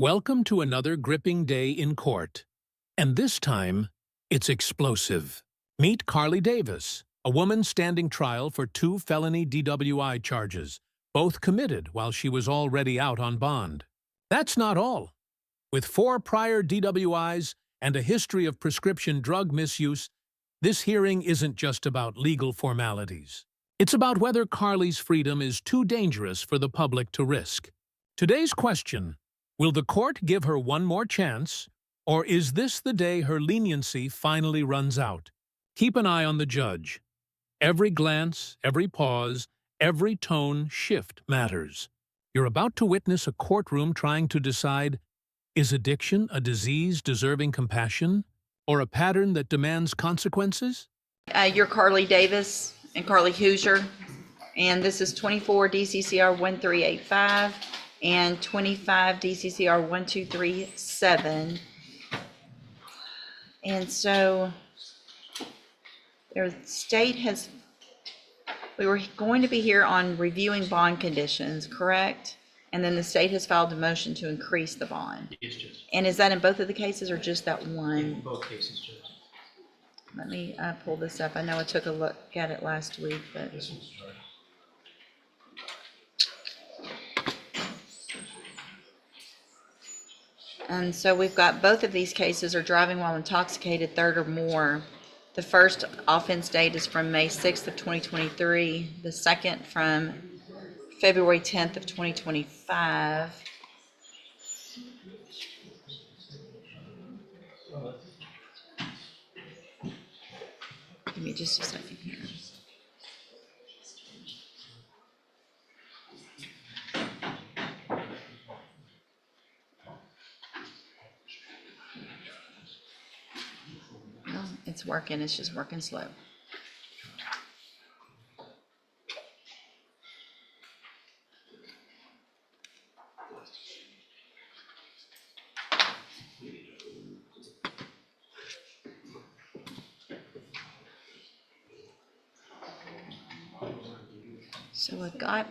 Welcome to another gripping day in court. And this time, it's explosive. Meet Carly Davis, a woman standing trial for 2 felony DWI charges, both committed while she was already out on bond. That's not all. With 4 prior DWIs and a history of prescription drug misuse, this hearing isn't just about legal formalities. It's about whether Carly's freedom is too dangerous for the public to risk. Today's question: will the court give her one more chance, or is this the day her leniency finally runs out? Keep an eye on the judge. Every glance, every pause, every tone shift matters. You're about to witness a courtroom trying to decide, is addiction a disease deserving compassion, or a pattern that demands consequences? You're Carly Davis and Carly Hoosier, and this is 24 DCCR 1385 and 25 DCCR 1237. And so their state has, we were going to be here on reviewing bond conditions, correct? And then the state has filed a motion to increase the bond. Yes, Judge. And is that in both of the cases or just that In one? both cases, Judge. Let me pull this up. I know I took a look at it last week, but This one's charged. and so we've got both of these cases are driving while intoxicated, third or more. The first offense date is from May 6th of 2023. The second from February 10th of 2025. Give me just a second here. No, it's working, it's just working slow. So I've got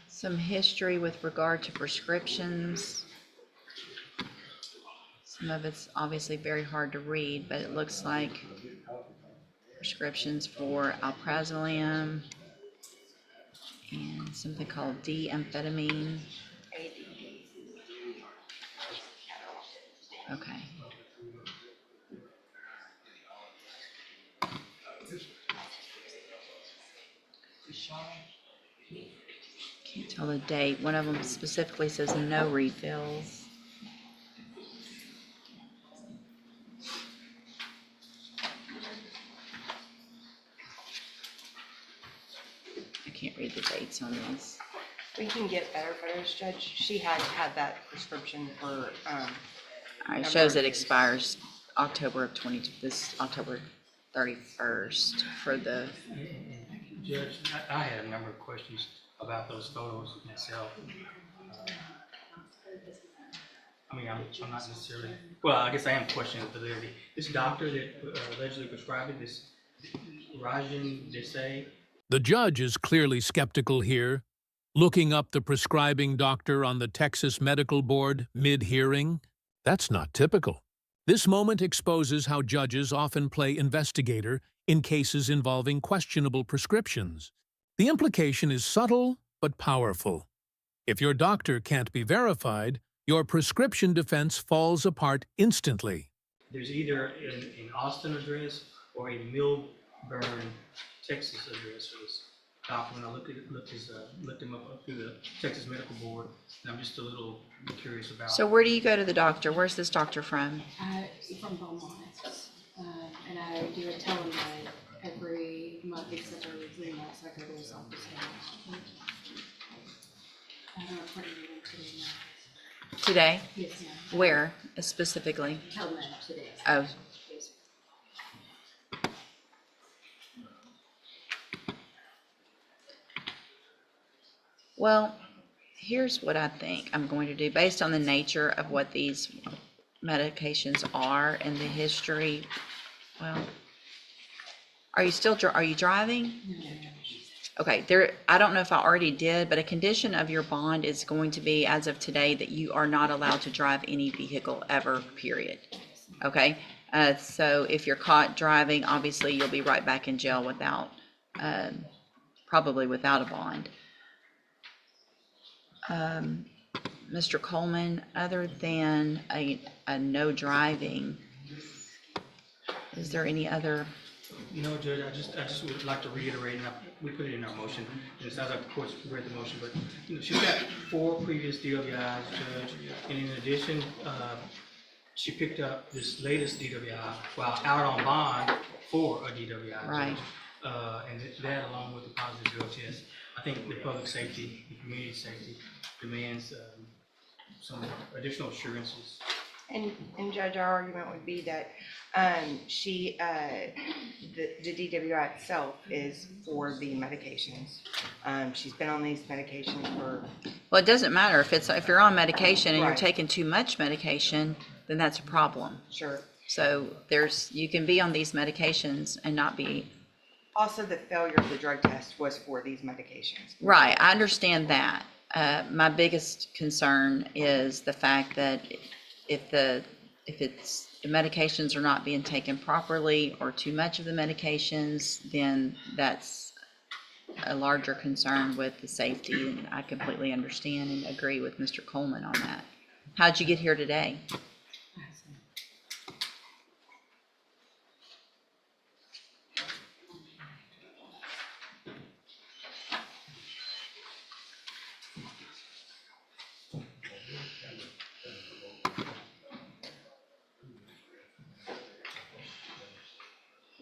some history with regard to prescriptions. Some of it's obviously very hard to read, but it looks like prescriptions for alprazolam and something called D-amphetamine. Okay. Can't tell the date. One of them specifically says no refills. I can't read the dates on these. We can get better photos, Judge. She had had that prescription for, All right, it shows it expires October 31st for the, Judge, I had a number of questions about those photos myself. I mean, I'm not necessarily, well, I guess I am questioning the validity. This doctor that allegedly prescribed it, this Rajan Desai. The judge is clearly skeptical here, looking up the prescribing doctor on the Texas Medical Board mid-hearing. That's not typical. This moment exposes how judges often play investigator in cases involving questionable prescriptions. The implication is subtle but powerful. If your doctor can't be verified, your prescription defense falls apart instantly. There's either an Austin address or a Millburn, Texas address for this doctor. When I looked him up through the Texas Medical Board, and I'm just a little curious about. so where do you go to the doctor? Where's this doctor from? From Beaumont, and I do a telemed every month except every 3 months. I go to his office now. I have an appointment with him today now. Today? Yes, ma'am. Where specifically? Telemed today. Oh, Yes. well, here's what I think I'm going to do based on the nature of what these medications are and the history. Well, are you driving? No, no, no. Okay, there, I don't know if I already did, but a condition of your bond is going to be, as of today, that you are not allowed to drive any vehicle ever, period. Okay? So if you're caught driving, obviously you'll be right back in jail without, probably without a bond. Mr. Coleman, other than a no driving, is there any other? No, Judge, I just would like to reiterate, and we put it in our motion, and it sounds like the court's read the motion, but, you know, she's got 4 previous DWIs, Judge, and in addition, she picked up this latest DWI while out on bond for a DWI. Right. Judge. And that, along with the positive drug test, I think the public safety, the community safety demands some additional assurances. And Judge, our argument would be that the DWI itself is for the medications. She's been on these medications for. Well, it doesn't matter if you're on medication and you're Right. taking too much medication, then that's a problem. Sure. So you can be on these medications and not be. Also, the failure of the drug test was for these medications. Right, I understand that. My biggest concern is the fact that if the medications are not being taken properly or too much of the medications, then that's a larger concern with the safety, and I completely understand and agree with Mr. Coleman on that. How'd you get here today?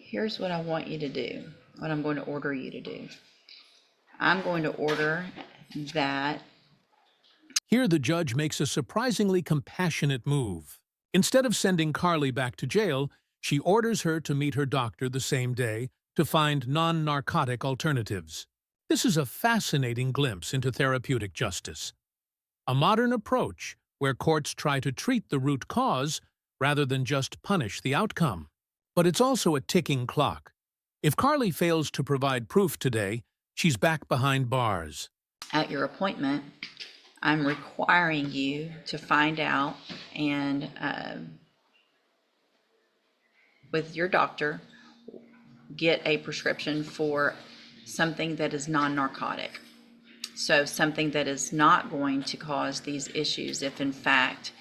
Here's what I want you to do, what I'm going to order you to do. I'm going to order that. Here the judge makes a surprisingly compassionate move. Instead of sending Carly back to jail, she orders her to meet her doctor the same day to find non-narcotic alternatives. This is a fascinating glimpse into therapeutic justice. A modern approach where courts try to treat the root cause rather than just punish the outcome. But it's also a ticking clock. If Carly fails to provide proof today, she's back behind bars. At your appointment, I'm requiring you to find out and with your doctor, get a prescription for something that is non-narcotic. So something that is not going to cause these issues if in fact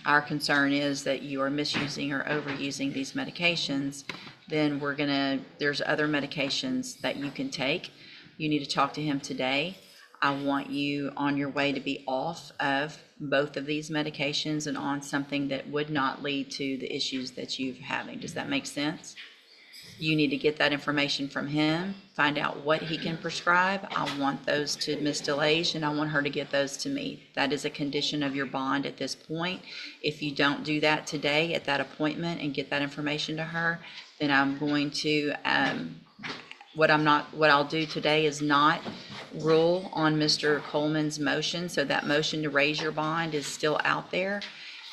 our concern is that you are misusing or overusing these medications, then there's other medications that you can take. You need to talk to him today. I want you on your way to be off of both of these medications and on something that would not lead to the issues that you're having. Does that make sense? You need to get that information from him, find out what he can prescribe. I want those to Ms. DeLage, and I want her to get those to me. That is a condition of your bond at this point. If you don't do that today at that appointment and get that information to her, then I'm going to, what I'll do today is not rule on Mr. Coleman's motion. So that motion to raise your bond is still out there.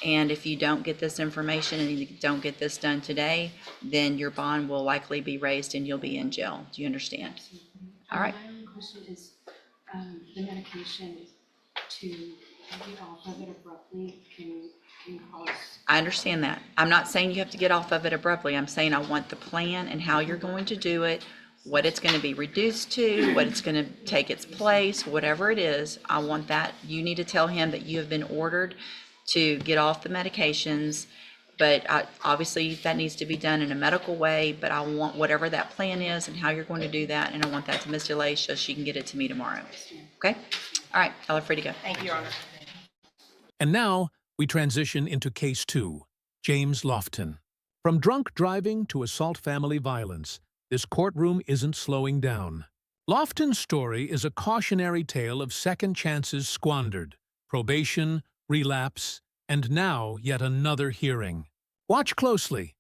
And if you don't get this information and you don't get this done today, then your bond will likely be raised and you'll be in jail. Do you understand? All right. My only question is, the medication to get off of it abruptly can cause. I understand that. I'm not saying you have to get off of it abruptly. I'm saying I want the plan and how you're going to do it, what it's going to be reduced to, what it's going to take its place, whatever it is. I want that. You need to tell him that you have been ordered to get off the medications, but obviously that needs to be done in a medical way, but I want whatever that plan is and how you're going to do that, and I want that to Ms. DeLay so she can get it to me tomorrow. Okay? All right, y'all are free to go. Thank you, Your Honor. And now we transition into Case 2, James Lofton. From drunk driving to assault family violence, this courtroom isn't slowing down. Lofton's story is a cautionary tale of second chances squandered, probation, relapse, and now yet another hearing. Watch closely,